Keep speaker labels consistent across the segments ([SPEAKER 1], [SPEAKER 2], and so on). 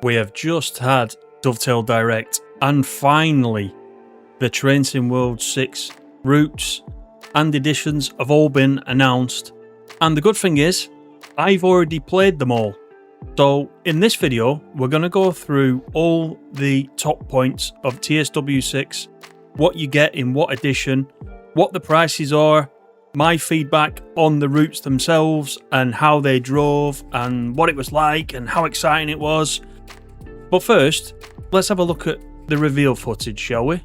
[SPEAKER 1] We have just had Dovetail Direct, and finally the Trains in World 6 routes and editions have all been announced. And the good thing is, I've already played them all. So in this video, we're going to go through all the top points of TSW 6, what you get in what edition, what the prices are, my feedback on the routes themselves and how they drove and what it was like and how exciting it was. But first, let's have a look at the reveal footage, shall we?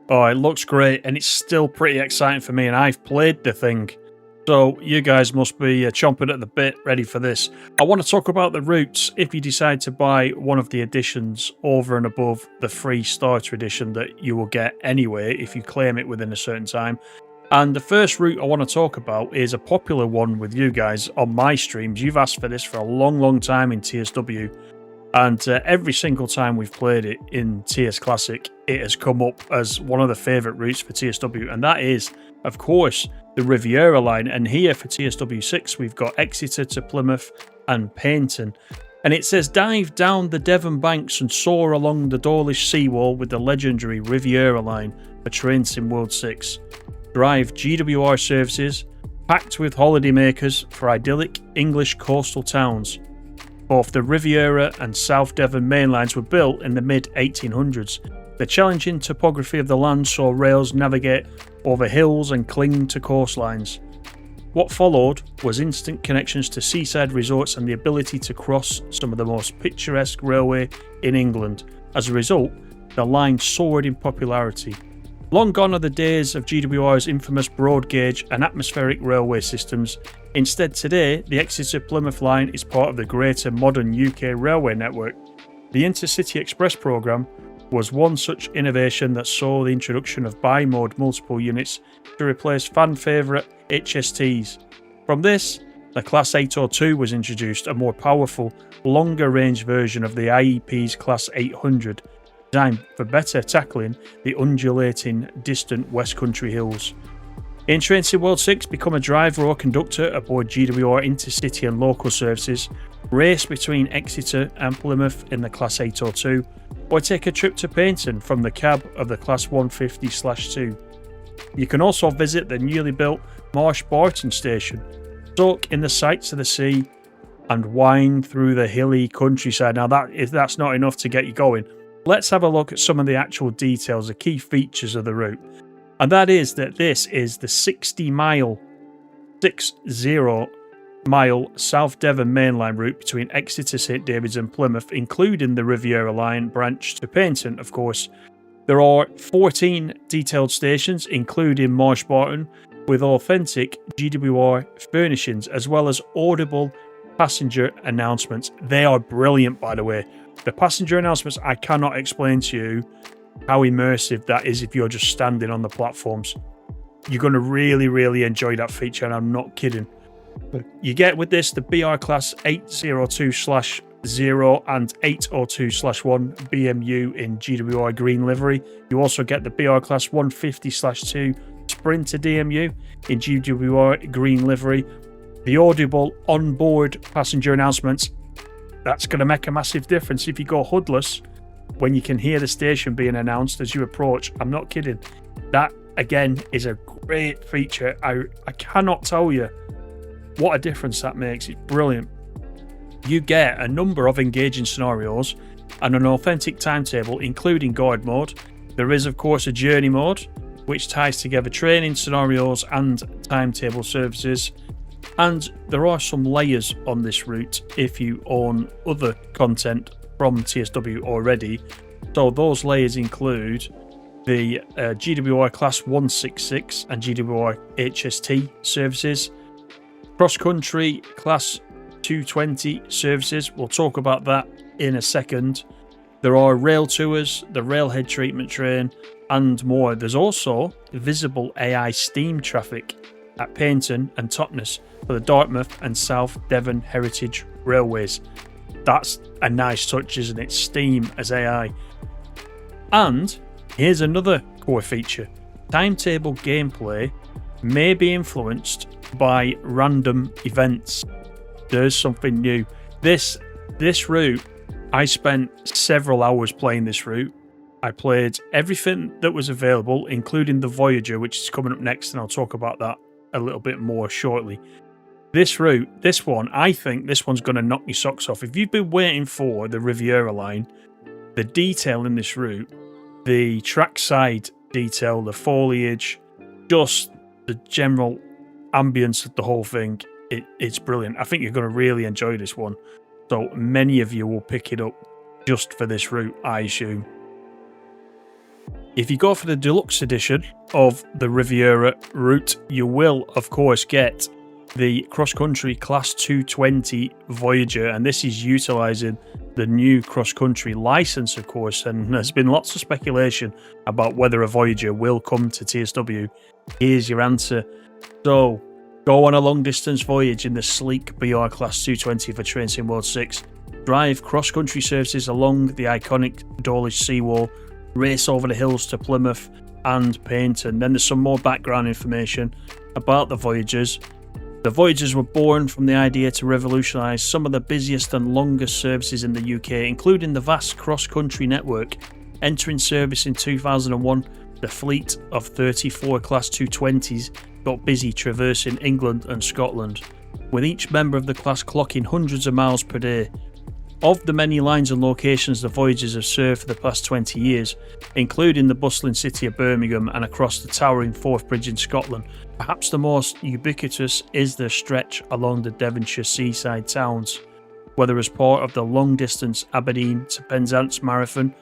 [SPEAKER 1] Oh, it looks great, and it's still pretty exciting for me, and I've played the thing. So you guys must be chomping at the bit, ready for this. I want to talk about the routes if you decide to buy one of the editions over and above the free starter edition that you will get anyway if you claim it within a certain time. And the first route I want to talk about is a popular one with you guys on my streams. You've asked for this for a long time in TSW. And every single time we've played it in TS Classic, it has come up as one of the favourite routes for TSW. And that is, of course, the Riviera line. And here for TSW 6, we've got Exeter to Plymouth and Paignton. And it says, dive down the Devon banks and soar along the Dawlish seawall with the legendary Riviera line for Trains in World 6. Drive GWR services, packed with holidaymakers for idyllic English coastal towns. Both the Riviera and South Devon main lines were built in the mid-1800s. The challenging topography of the land saw rails navigate over hills and cling to coastlines. What followed was instant connections to seaside resorts and the ability to cross some of the most picturesque railway in England. As a result, the line soared in popularity. Long gone are the days of GWR's infamous broad gauge and atmospheric railway systems. Instead, today, the Exeter-Plymouth line is part of the greater modern UK railway network. The Intercity Express programme was one such innovation that saw the introduction of bi-mode multiple units to replace fan favourite HSTs. From this, the Class 802 was introduced, a more powerful, longer range version of the IEP's Class 800, designed for better tackling the undulating, distant West Country hills. In Trains in World 6, become a driver or conductor aboard GWR intercity and local services, race between Exeter and Plymouth in the Class 802, or take a trip to Paignton from the cab of the Class 150/2. You can also visit the newly built Marsh Barton station, soak in the sights of the sea, and wind through the hilly countryside. Now, that's not enough to get you going. Let's have a look at some of the actual details, the key features of the route. And that is that this is the 60 mile South Devon mainline route between Exeter, St David's and Plymouth, including the Riviera line branch to Paignton, of course. There are 14 detailed stations, including Marsh Barton, with authentic GWR furnishings, as well as audible passenger announcements. They are brilliant, by the way. The passenger announcements I cannot explain to you. how immersive that is if you're just standing on the platforms. You're going to really, really enjoy that feature, and I'm not kidding. You get with this the BR Class 802/0 and 802/1 BMU in GWI green livery. You also get the BR Class 150/2 Sprinter DMU in GWI green livery. The audible onboard passenger announcements, that's going to make a massive difference if you go hoodless when you can hear the station being announced as you approach. I'm not kidding. That, again, is a great feature. I cannot tell you what a difference that makes. It's brilliant. You get a number of engaging scenarios and an authentic timetable, including guide mode. There is, of course, a journey mode, which ties together training, scenarios, and timetable services. And there are some layers on this route if you own other content from TSW already. So those layers include the GWI Class 166 and GWI HST services, CrossCountry Class 220 services. We'll talk about that in a second. There are rail tours, the railhead treatment train, and more. There's also visible AI steam traffic at Paignton and Totnes for the Dartmouth and South Devon Heritage Railways. That's a nice touch, isn't it? Steam as AI. And here's another core feature. Timetable gameplay may be influenced by random events. There's something new. This route, I spent several hours playing this route. I played everything that was available, including the Voyager, which is coming up next, and I'll talk about that a little bit more shortly. This route, I think this one's going to knock your socks off. If you've been waiting for the Riviera line, the detail in this route, the trackside detail, the foliage, just the general ambience of the whole thing, it's brilliant. I think you're going to really enjoy this one. So many of you will pick it up just for this route, I assume. If you go for the deluxe edition of the Riviera route, you will, of course, get the CrossCountry Class 220 Voyager, and this is utilising the new CrossCountry licence, of course, and there's been lots of speculation about whether a Voyager will come to TSW. Here's your answer. So, go on a long-distance voyage in the sleek BR Class 220 for Train Sim World 6, drive cross-country services along the iconic Dawlish seawall, race over the hills to Plymouth and Paignton. Then there's some more background information about the Voyagers. The Voyagers were born from the idea to revolutionise some of the busiest and longest services in the UK, including the vast cross-country network. Entering service in 2001, the fleet of 34 Class 220s got busy traversing England and Scotland, with each member of the class clocking hundreds of miles per day. Of the many lines and locations the Voyagers have served for the past 20 years, including the bustling city of Birmingham and across the towering Forth Bridge in Scotland, perhaps the most ubiquitous is their stretch along the Devonshire seaside towns, whether as part of the long-distance Aberdeen to Penzance Marathon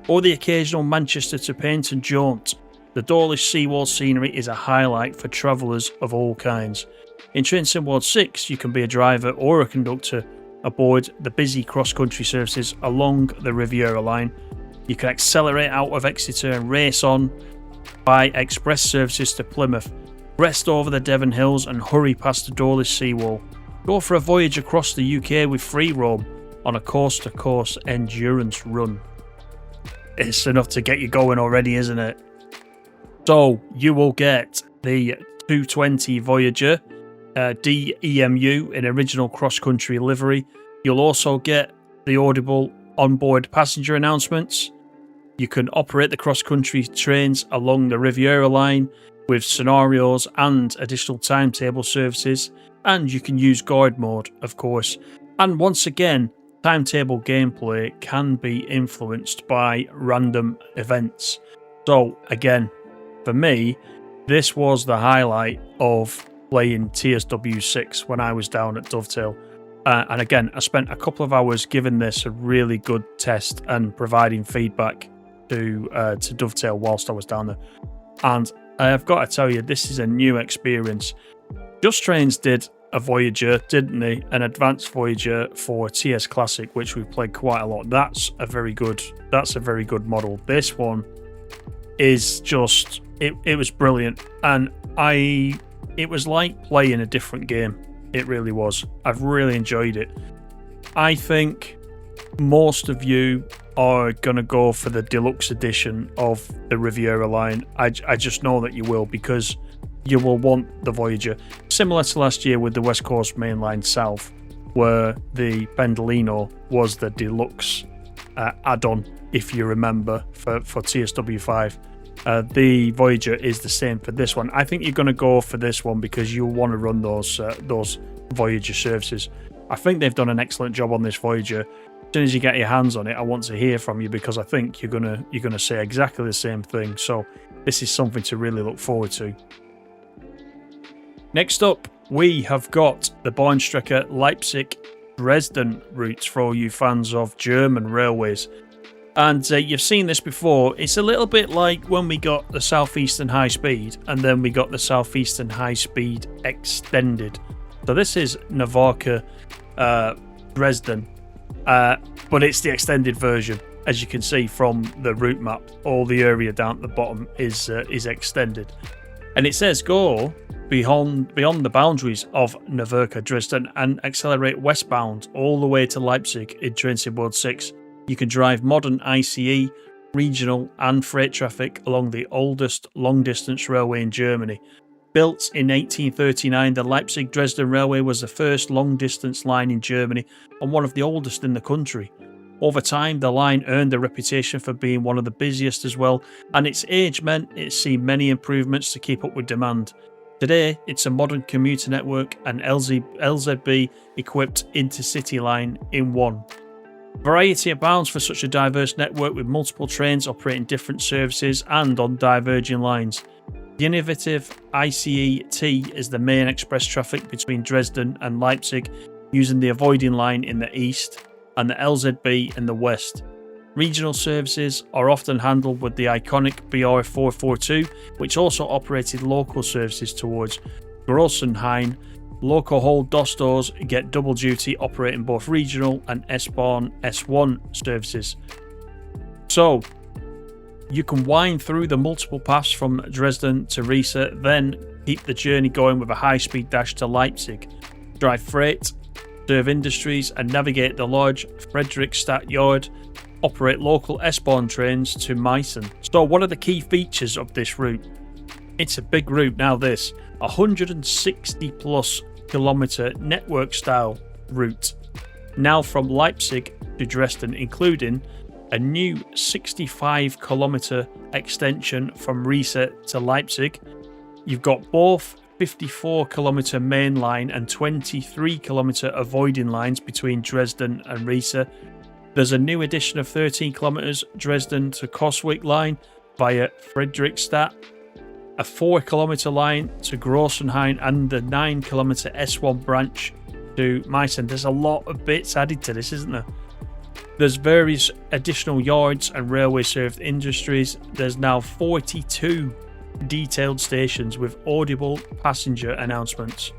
[SPEAKER 1] or the occasional Manchester to Paignton jaunt. The Dawlish seawall scenery is a highlight for travellers of all kinds. In Train Sim World 6, you can be a driver or a conductor aboard the busy cross-country services along the Riviera line. You can accelerate out of Exeter and race on by express services to Plymouth, rest over the Devon Hills and hurry past the Dawlish seawall. Go for a voyage across the UK with free roam on a coast-to-coast endurance run. It's enough to get you going already, isn't it? So you will get the 220 Voyager DEMU in original cross-country livery. You'll also get the audible onboard passenger announcements. You can operate the cross-country trains along the Riviera line with scenarios and additional timetable services, and you can use guide mode, of course. And once again, timetable gameplay can be influenced by random events. So again, for me, this was the highlight of playing TSW 6 when I was down at Dovetail. And again, I spent a couple of hours giving this a really good test and providing feedback to Dovetail whilst I was down there. And I have got to tell you, this is a new experience. Just Trains did a Voyager, didn't they? An advanced Voyager for TS Classic, which we've played quite a lot. That's a very good model. This one is just it was brilliant, and it was like playing a different game. It really was. I've really enjoyed it. I think most of you are going to go for the deluxe edition of the Riviera line. I just know that you will, because you will want the Voyager. Similar to last year with the West Coast Main Line South, where the Pendolino was the deluxe add-on, if you remember, for TSW5. The Voyager is the same for this one. I think you're going to go for this one because you want to run those Voyager services. I think they've done an excellent job on this Voyager. As soon as you get your hands on it, I want to hear from you, because I think you're gonna say exactly the same thing. So this is something to really look forward to. Next up, we have got the Bahnstrecke Leipzig Dresden routes for all you fans of German railways. And you've seen this before. It's a little bit like when we got the Southeastern High Speed, and then we got the Southeastern High Speed Extended. So this is Navaca Dresden, but it's the extended version. As you can see from the route map, all the area down at the bottom is extended. And it says go beyond the boundaries of Navaca Dresden and accelerate westbound all the way to Leipzig in Train Sim World 6. You can drive modern ICE, regional and freight traffic along the oldest long-distance railway in Germany. Built in 1839, the Leipzig-Dresden Railway was the first long-distance line in Germany and one of the oldest in the country. Over time, the line earned a reputation for being one of the busiest as well, and its age meant it's seen many improvements to keep up with demand. Today, it's a modern commuter network and LZB-equipped intercity line in one. Variety abounds for such a diverse network, with multiple trains operating different services and on diverging lines. The innovative ICE-T is the main express traffic between Dresden and Leipzig, using the avoiding line in the east and the LZB in the west. Regional services are often handled with the iconic BR442, which also operated local services towards Grossenhain. Loco hold DOS stores get double duty, operating both regional and S-Bahn S1 services. So you can wind through the multiple paths from Dresden to Riese, then keep the journey going with a high-speed dash to Leipzig. Drive freight, serve industries, and navigate the large Friedrichstadt yard. Operate local S-Bahn trains to Meissen. So what are the key features of this route? It's a big route now, this 160 plus kilometre network style route, now from Leipzig to Dresden, including a new 65 kilometre extension from Riese to Leipzig. You've got both 54 kilometre main line and 23 kilometre avoiding lines between Dresden and Riese. There's a new addition of 13 kilometres Dresden to Coswig line via Friedrichstadt, a 4 kilometre line to Grossenhain, and the 9 kilometre S1 branch to Meissen. There's a lot of bits added to this, isn't there? There's various additional yards and railway served industries. There's now 42 detailed stations with audible passenger announcements.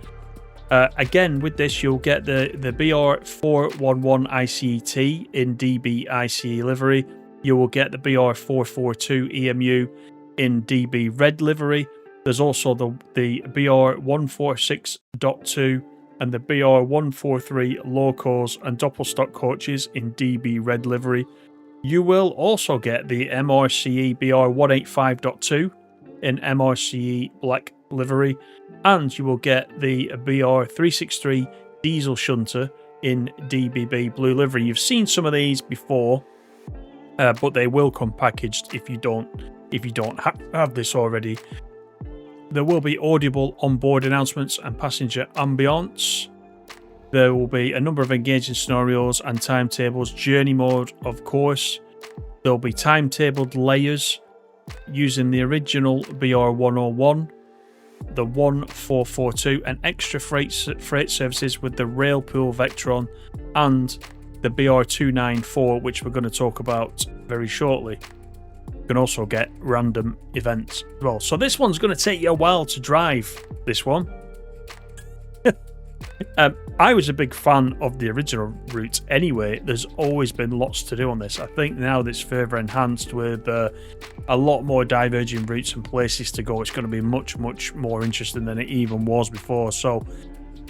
[SPEAKER 1] Again, with this, you'll get the BR411 ICT in DB ICE livery. You will get the BR442 EMU in DB red livery. There's also the BR146.2 and the BR143 Locos and Doppelstock coaches in DB red livery. You will also get the MRCE BR185.2 in MRCE black livery, and you will get the BR363 diesel shunter in DBB blue livery. You've seen some of these before, but they will come packaged if you don't have this already. There will be audible onboard announcements and passenger ambience. There will be a number of engaging scenarios and timetables. Journey mode, of course. There will be timetabled layers using the original BR101, the 1442, and extra freight services with the Railpool Vectron and the BR294, which we're going to talk about very shortly. You can also get random events as well. So this one's going to take you a while to drive, this one. I was a big fan of the original route anyway. There's always been lots to do on this. I think now that it's further enhanced with a lot more diverging routes and places to go, it's going to be much, much more interesting than it even was before. So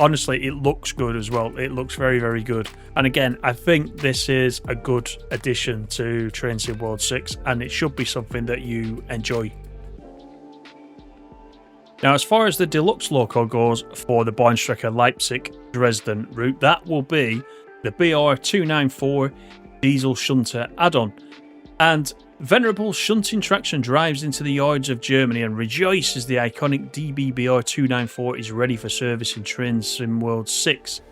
[SPEAKER 1] honestly, it looks good as well. It looks very, very good. And again, I think this is a good addition to Train Sim World 6, and it should be something that you enjoy. Now, as far as the Deluxe Loco goes for the Bahnstrecke Leipzig Dresden route, that will be the BR294 Diesel Shunter add-on. And venerable shunting traction drives into the yards of Germany and rejoice as the iconic DB-BR294 is ready for service in Train Sim World 6.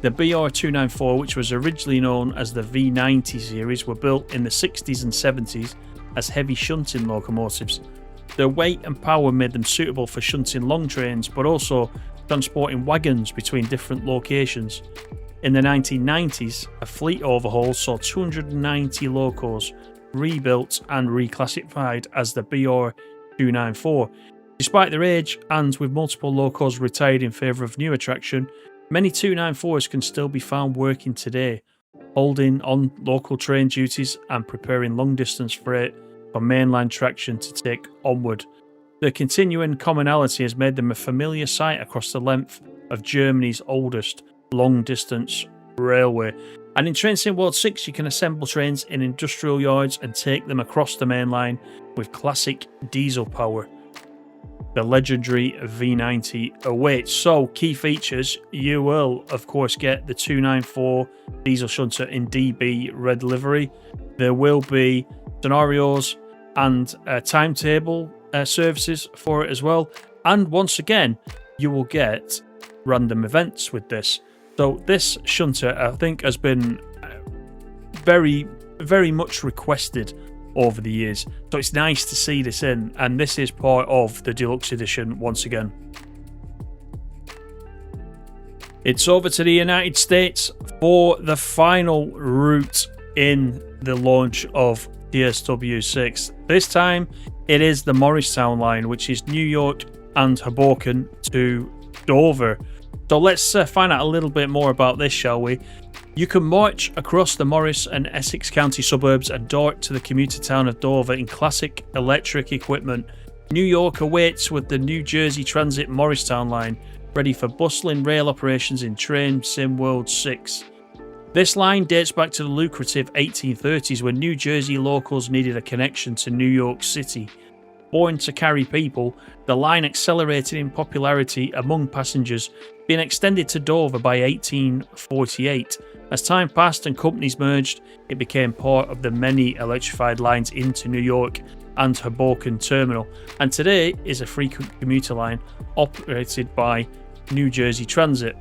[SPEAKER 1] The BR294, which was originally known as the V90 series, were built in the 60s and 70s as heavy shunting locomotives. Their weight and power made them suitable for shunting long trains, but also transporting wagons between different locations. In the 1990s, a fleet overhaul saw 290 locos rebuilt and reclassified as the BR294. Despite their age, and with multiple locos retired in favour of newer traction, many 294s can still be found working today, holding on local train duties and preparing long-distance freight for mainline traction to take onward. The continuing commonality has made them a familiar sight across the length of Germany's oldest long-distance railway. And in Train Sim World 6, you can assemble trains in industrial yards and take them across the main line with classic diesel power. The legendary V90 awaits. So, key features, you will, of course, get the 294 diesel shunter in DB red livery. There will be scenarios and timetable services for it as well. And once again, you will get random events with this. So this shunter, I think, has been very, very much requested over the years. So it's nice to see this in, and this is part of the deluxe edition once again. It's over to the United States for the final route in the launch of TSW 6. This time it is the Morristown line, which is New York and Hoboken to Dover. So let's find out a little bit more about this, shall we? You can march across the Morris and Essex County suburbs and dart to the commuter town of Dover in classic electric equipment. New York awaits with the New Jersey Transit Morristown line, ready for bustling rail operations in Train Sim World 6. This line dates back to the lucrative 1830s when New Jersey locals needed a connection to New York City. Born to carry people, the line accelerated in popularity among passengers, being extended to Dover by 1848. As time passed and companies merged, it became part of the many electrified lines into New York and Hoboken Terminal, and today is a frequent commuter line operated by New Jersey Transit.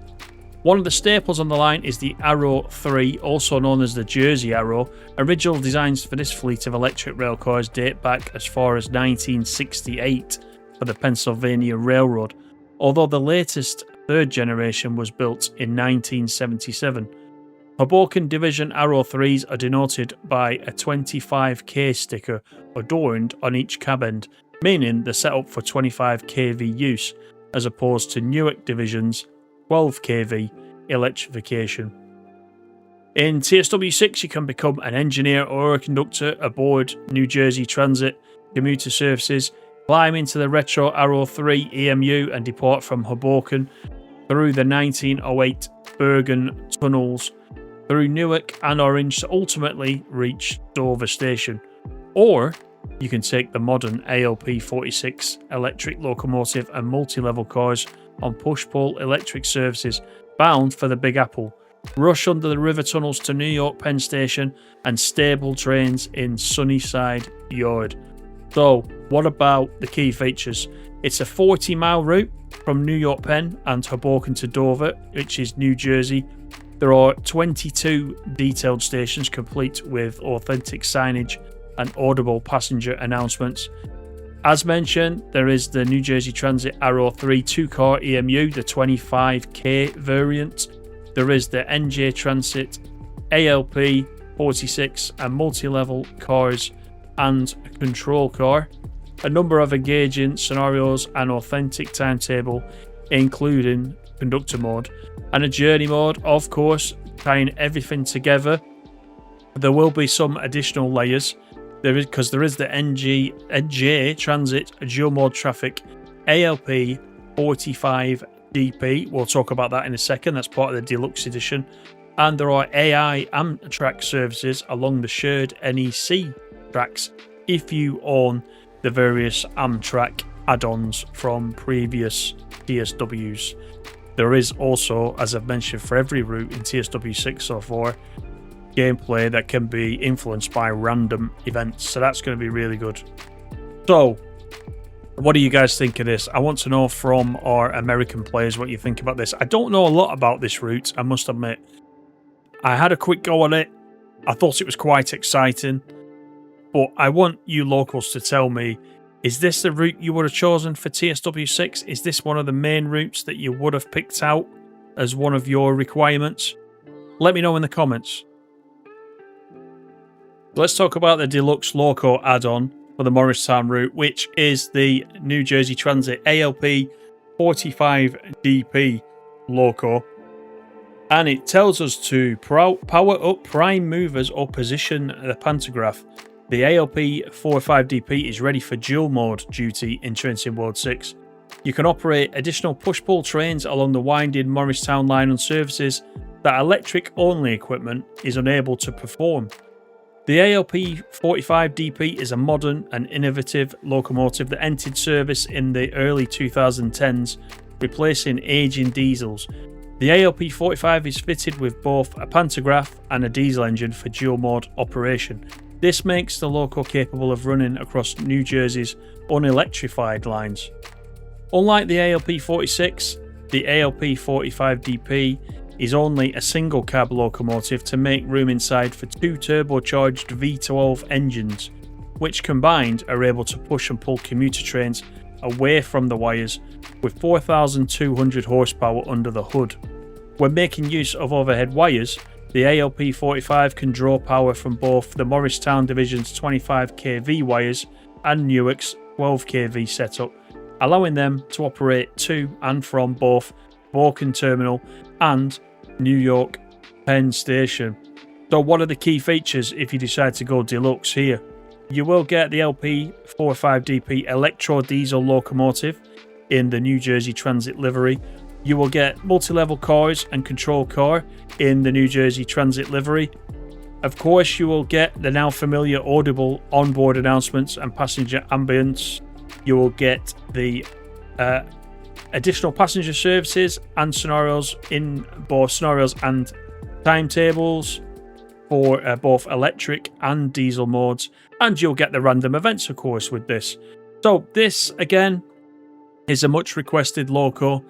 [SPEAKER 1] One of the staples on the line is the Arrow 3, also known as the Jersey Arrow. Original designs for this fleet of electric rail cars date back as far as 1968 for the Pennsylvania Railroad, although the latest third generation was built in 1977. Hoboken Division Arrow 3s are denoted by a 25k sticker adorned on each cab end, meaning they're set up for 25 kV use, as opposed to Newark Division's 12 kV electrification. In TSW6, you can become an engineer or a conductor aboard New Jersey Transit commuter services, climb into the retro Arrow 3 EMU and depart from Hoboken through the 1908 Bergen tunnels through Newark and Orange to ultimately reach Dover Station. Or you can take the modern ALP 46 electric locomotive and multi-level cars on push-pull electric services bound for the Big Apple, rush under the river tunnels to New York Penn Station, and stable trains in Sunnyside Yard. So, what about the key features? It's a 40-mile route from New York Penn and Hoboken to Dover, which is New Jersey. There are 22 detailed stations complete with authentic signage and audible passenger announcements. As mentioned, there is the New Jersey Transit Arrow 3 2-car EMU, the 25k variant. There is the NJ Transit ALP 46 and multi-level cars and a control car. A number of engaging scenarios and authentic timetable including conductor mode, and a journey mode, of course, tying everything together. There will be some additional layers. There is the NJ Transit dual mode traffic ALP 45 DP. We'll talk about that in a second. That's part of the deluxe edition. And there are AI Amtrak services along the shared NEC tracks if you own the various Amtrak add-ons from previous TSWs. There is also, as I've mentioned, for every route in TSW 6 so far, gameplay that can be influenced by random events. So that's going to be really good. So, what do you guys think of this? I want to know from our American players what you think about this. I don't know a lot about this route, I must admit. I had a quick go on it. I thought it was quite exciting. But I want you locals to tell me, is this the route you would have chosen for TSW 6? Is this one of the main routes that you would have picked out as one of your requirements? Let me know in the comments. Let's talk about the Deluxe Loco add-on for the Morristown route, which is the New Jersey Transit ALP 45 DP Loco. And it tells us to power up prime movers or position the pantograph. The ALP 45DP is ready for dual mode duty in Train Sim World 6. You can operate additional push-pull trains along the winding Morristown line on services that electric-only equipment is unable to perform. The ALP 45DP is a modern and innovative locomotive that entered service in the early 2010s, replacing aging diesels. The ALP 45 is fitted with both a pantograph and a diesel engine for dual mode operation. This makes the Loco capable of running across New Jersey's unelectrified lines. Unlike the ALP 46, the ALP 45DP is only a single cab locomotive to make room inside for two turbocharged V12 engines, which combined are able to push and pull commuter trains away from the wires with 4,200 horsepower under the hood. When making use of overhead wires, the ALP 45 can draw power from both the Morristown Division's 25 kV wires and Newark's 12 kV setup, allowing them to operate to and from both Hoboken Terminal and New York Penn Station. So what are the key features if you decide to go deluxe here? You will get the LP 45DP electro diesel locomotive in the New Jersey Transit livery. You will get multi-level cars and control car in the New Jersey Transit livery. Of course, you will get the now familiar audible onboard announcements and passenger ambience. You will get the additional passenger services and scenarios in both scenarios and timetables for both electric and diesel modes. And you'll get the random events, of course, with this. So this, again, is a much requested Loco.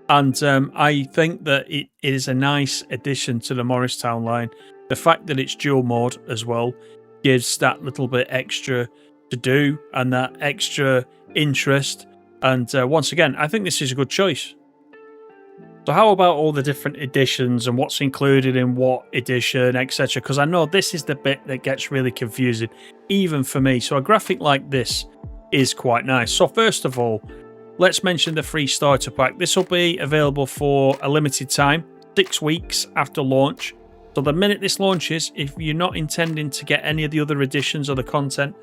[SPEAKER 1] And I think that it is a nice addition to the Morristown line. The fact that it's dual mode as well gives that little bit extra to do and that extra interest. And once again, I think this is a good choice. So how about all the different editions and what's included in what edition, etc.? Because I know this is the bit that gets really confusing, even for me. So a graphic like this is quite nice. So first of all, let's mention the free starter pack. This will be available for a limited time, 6 weeks after launch. So the minute this launches, if you're not intending to get any of the other editions or the content,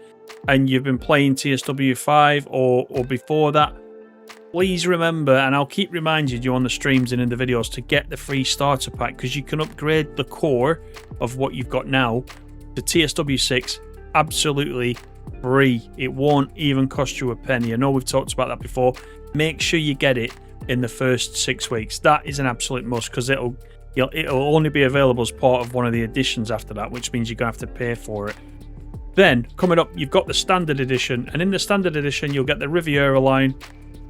[SPEAKER 1] and you've been playing TSW 5 or before that, please remember, and I'll keep reminding you on the streams and in the videos, to get the free starter pack, because you can upgrade the core of what you've got now to TSW 6 absolutely free. It won't even cost you a penny. I know we've talked about that before. Make sure you get it in the first 6 weeks. That is an absolute must, because it'll only be available as part of one of the editions after that, which means you're going to have to pay for it. Then, coming up, you've got the standard edition, and in the standard edition, you'll get the Riviera line,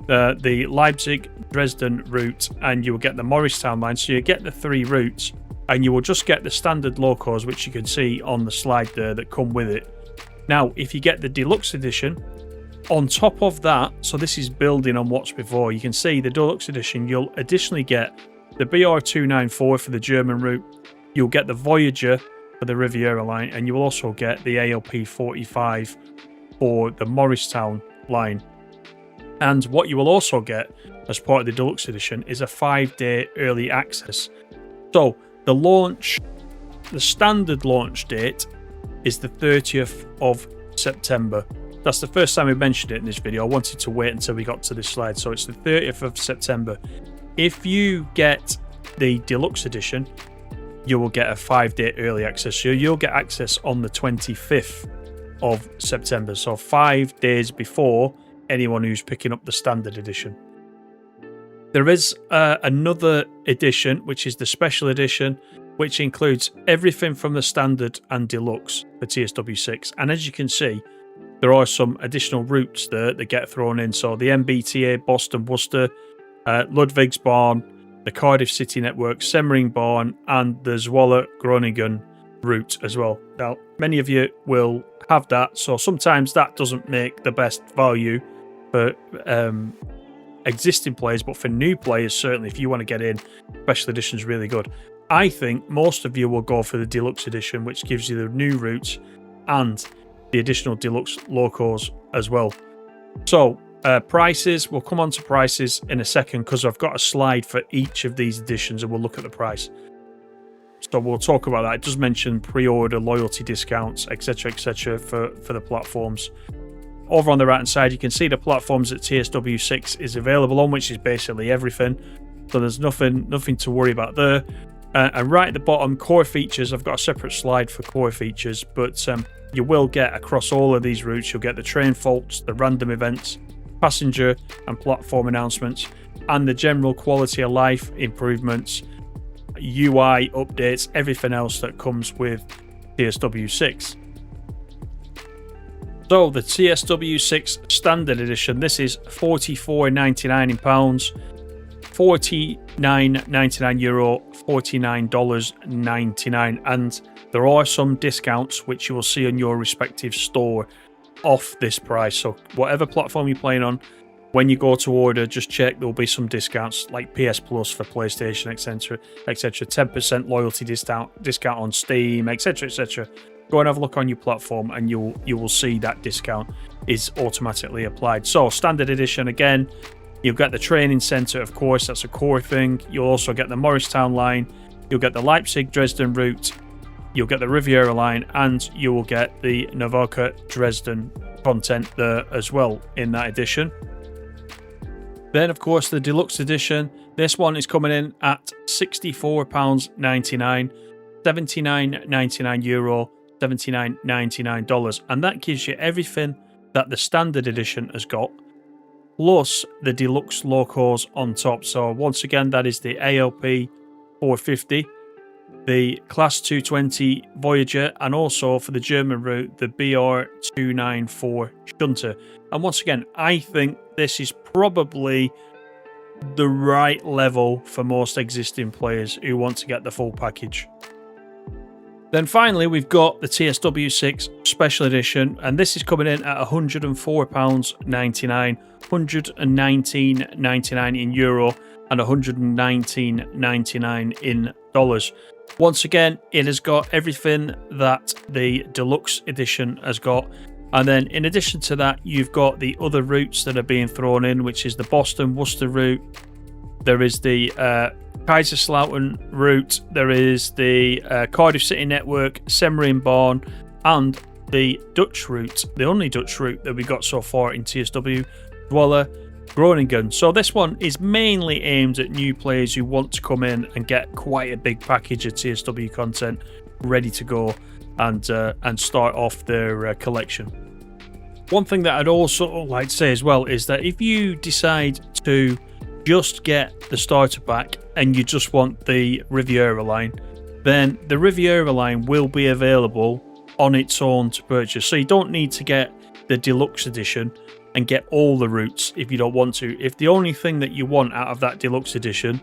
[SPEAKER 1] the Leipzig, Dresden route, and you will get the Morristown line. So you get the 3 routes, and you will just get the standard Locos, which you can see on the slide there that come with it. Now, if you get the deluxe edition, on top of that, so this is building on what's before, you can see the deluxe edition, you'll additionally get the BR294 for the German route, you'll get the Voyager for the Riviera line, and you will also get the ALP 45 for the Morristown line. And what you will also get as part of the Deluxe Edition is a 5-day early access. So the standard launch date is the 30th of September. That's the first time we mentioned it in this video. I wanted to wait until we got to this slide. So it's the 30th of September. If you get the Deluxe Edition, you will get a 5-day early access. So you'll get access on the 25th of September. So 5 days before anyone who's picking up the standard edition. There is another edition, which is the special edition, which includes everything from the standard and deluxe for TSW6. And as you can see, there are some additional routes there that get thrown in. So the MBTA, Boston, Worcester, Ludwigsbahn, the Cardiff City Network, Semmeringbahn, and the Zwolle Groningen route as well. Now, many of you will have that, so sometimes that doesn't make the best value for existing players, but for new players, certainly, if you want to get in, special edition is really good. I think most of you will go for the Deluxe Edition, which gives you the new routes and the additional Deluxe Locos as well. So, prices, we'll come on to prices in a second because I've got a slide for each of these editions and we'll look at the price. So we'll talk about that. It does mention pre-order, loyalty discounts, etc., for the platforms. Over on the right hand side, you can see the platforms that TSW6 is available on, which is basically everything. So there's nothing to worry about there. And right at the bottom, core features. I've got a separate slide for core features, but you will get across all of these routes. You'll get the train faults, the random events, passenger and platform announcements, and the general quality of life improvements, UI updates, everything else that comes with TSW6. So the TSW6 Standard Edition, this is £44.99 in pounds, €49.99, $49.99, and there are some discounts which you will see on your respective store off this price. So whatever platform you're playing on, when you go to order, just check there'll be some discounts like PS Plus for PlayStation, etc., 10% loyalty discount on Steam, etc. Go and have a look on your platform and you will see that discount is automatically applied. So standard edition, again, you'll get the training centre, of course, that's a core thing. You'll also get the Morristown line, you'll get the Leipzig Dresden route, you'll get the Riviera line, and you will get the Novoka Dresden content there as well in that edition. Then, of course, the Deluxe Edition. This one is coming in at £64.99, €79.99, $79.99, and that gives you everything that the Standard Edition has got, plus the Deluxe Locos on top. So once again, that is the ALP 450, the Class 220 Voyager, and also for the German route, the BR294 Shunter. And once again, I think this is probably the right level for most existing players who want to get the full package. Then finally, we've got the TSW6 Special Edition, and this is coming in at £104.99, £119.99 in euro, and $119.99 in dollars. Once again, it has got everything that the Deluxe Edition has got. And then in addition to that, you've got the other routes that are being thrown in, which is the Boston Worcester route. There is the Kaiserslautern route. There is the Cardiff City Network, Semmeringbahn, and the Dutch route, the only Dutch route that we got so far in TSW, Zwolle Groningen. So this one is mainly aimed at new players who want to come in and get quite a big package of TSW content ready to go and start off their collection. One thing that I'd also like to say as well is that if you decide to just get the starter pack and you just want the Riviera line, then the Riviera line will be available on its own to purchase. So you don't need to get the Deluxe Edition and get all the routes if you don't want to. If the only thing that you want out of that Deluxe Edition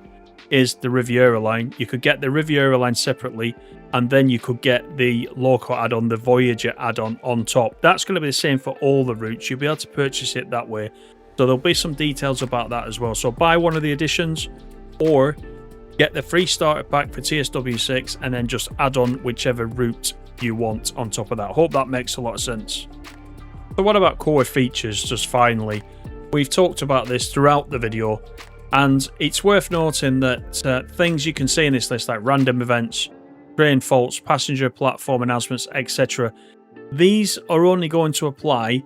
[SPEAKER 1] is the Riviera line, you could get the Riviera line separately, and then you could get the Loco add-on, the Voyager add-on on top. That's going to be the same for all the routes. You'll be able to purchase it that way. So there'll be some details about that as well. So buy one of the editions or get the free starter pack for TSW6 and then just add on whichever route you want on top of that. Hope that makes a lot of sense. So what about core features, just finally? We've talked about this throughout the video, and it's worth noting that things you can see in this list, like random events, train faults, passenger platform announcements, etc., these are only going to apply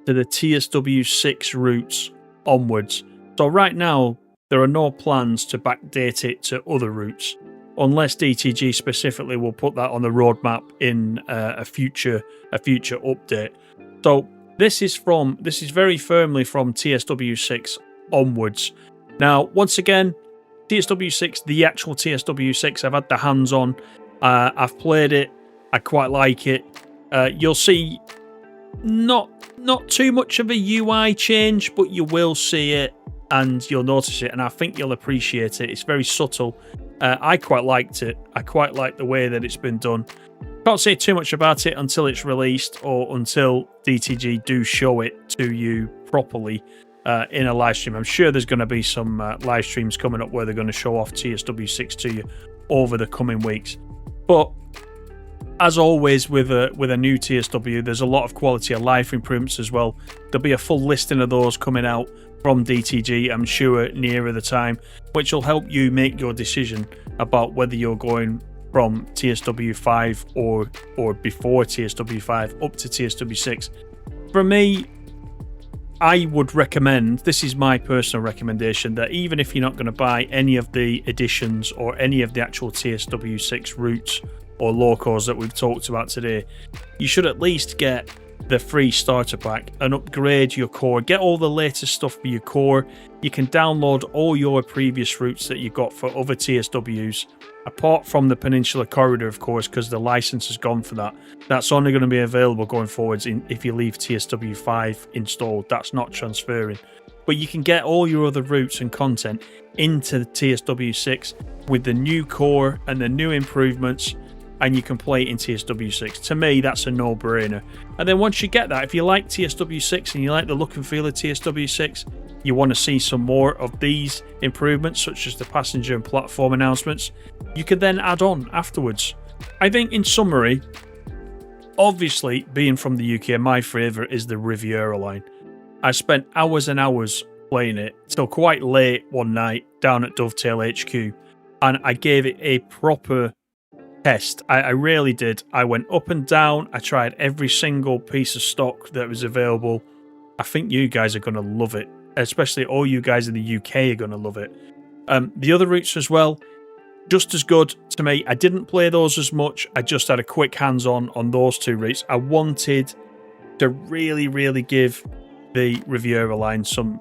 [SPEAKER 1] to the TSW6 routes onwards. So right now, there are no plans to backdate it to other routes, unless DTG specifically will put that on the roadmap in a future update. So this is very firmly from TSW6 onwards. Now, once again, TSW6, the actual TSW6, I've had the hands on. I've played it. I quite like it. You'll see not too much of a UI change, but you will see it and you'll notice it, and I think you'll appreciate it. It's very subtle. I quite liked it. I quite like the way that it's been done. Can't say too much about it until it's released or until DTG do show it to you properly in a live stream. I'm sure there's going to be some live streams coming up where they're going to show off TSW6 to you over the coming weeks. But as always with a new TSW, there's a lot of quality of life improvements as well. There'll be a full listing of those coming out from DTG, I'm sure, nearer the time, which will help you make your decision about whether you're going from TSW5 or before TSW5 up to TSW6. For me, I would recommend, this is my personal recommendation, that even if you're not going to buy any of the editions or any of the actual TSW6 routes or locos that we've talked about today, you should at least get the free starter pack and upgrade your core. Get all the latest stuff for your core. You can download all your previous routes that you got for other TSWs, apart from the Peninsula Corridor, of course, because the license has gone for that. That's only going to be available going forwards if you leave TSW5 installed. That's not transferring. But you can get all your other routes and content into the TSW6 with the new core and the new improvements, and you can play it in TSW6. To me, that's a no-brainer. And then once you get that, if you like TSW6 and you like the look and feel of TSW6, you want to see some more of these improvements, such as the passenger and platform announcements, you can then add on afterwards. I think, in summary, obviously, being from the UK, my favourite is the Riviera line. I spent hours and hours playing it till quite late one night down at Dovetail HQ, and I gave it a proper test. I really did. I went up and down. I tried every single piece of stock that was available. I think you guys are going to love it, especially all you guys in the UK are going to love it. The other routes as well, just as good to me. I didn't play those as much. I just had a quick hands-on those two routes. I wanted to really give the Riviera line some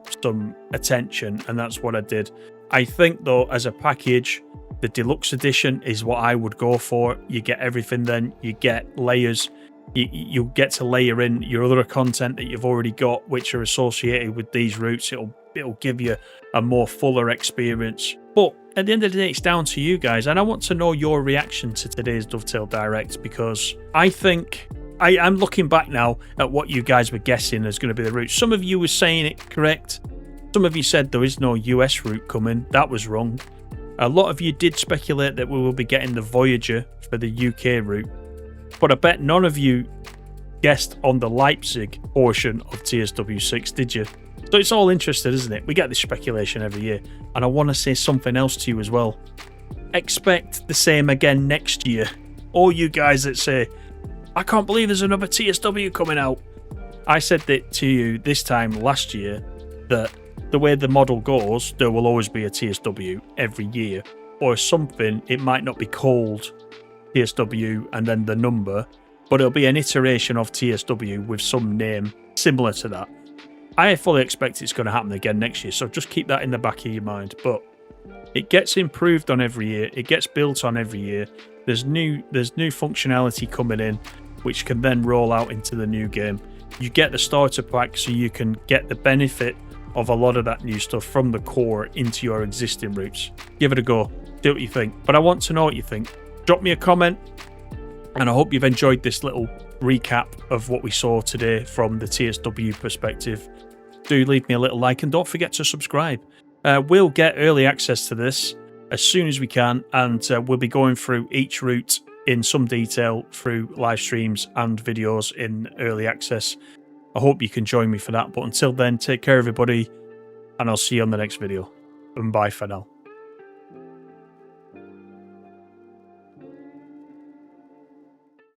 [SPEAKER 1] attention, and that's what I did. I think, though, as a package, the Deluxe edition is what I would go for. You get everything then. You get layers. You get to layer in your other content that you've already got, which are associated with these routes. It'll give you a more fuller experience. But at the end of the day, it's down to you guys. And I want to know your reaction to today's Dovetail Direct, because I think I'm looking back now at what you guys were guessing is going to be the route. Some of you were saying it correct. Some of you said there is no US route coming. That was wrong. A lot of you did speculate that we will be getting the Voyager for the UK route, but I bet none of you guessed on the Leipzig portion of TSW6, did you? So it's all interesting, isn't it? We get this speculation every year, and I want to say something else to you as well. Expect the same again next year. All you guys that say, I can't believe there's another TSW coming out. I said that to you this time last year, that the way the model goes, there will always be a TSW every year, or something. It might not be called TSW and then the number, but it'll be an iteration of TSW with some name similar to that. I fully expect it's going to happen again next year, so just keep that in the back of your mind. But it gets improved on every year, it gets built on every year. There's new functionality coming in, which can then roll out into the new game. You get the starter pack, so you can get the benefit of a lot of that new stuff from the core into your existing routes. Give it a go. Do what you think. But I want to know what you think. Drop me a comment, and I hope you've enjoyed this little recap of what we saw today from the TSW perspective. Do leave me a little like, and don't forget to subscribe. We'll get early access to this as soon as we can, and we'll be going through each route in some detail through live streams and videos in early access. I hope you can join me for that. But until then, take care, everybody, and I'll see you on the next video. And bye for now.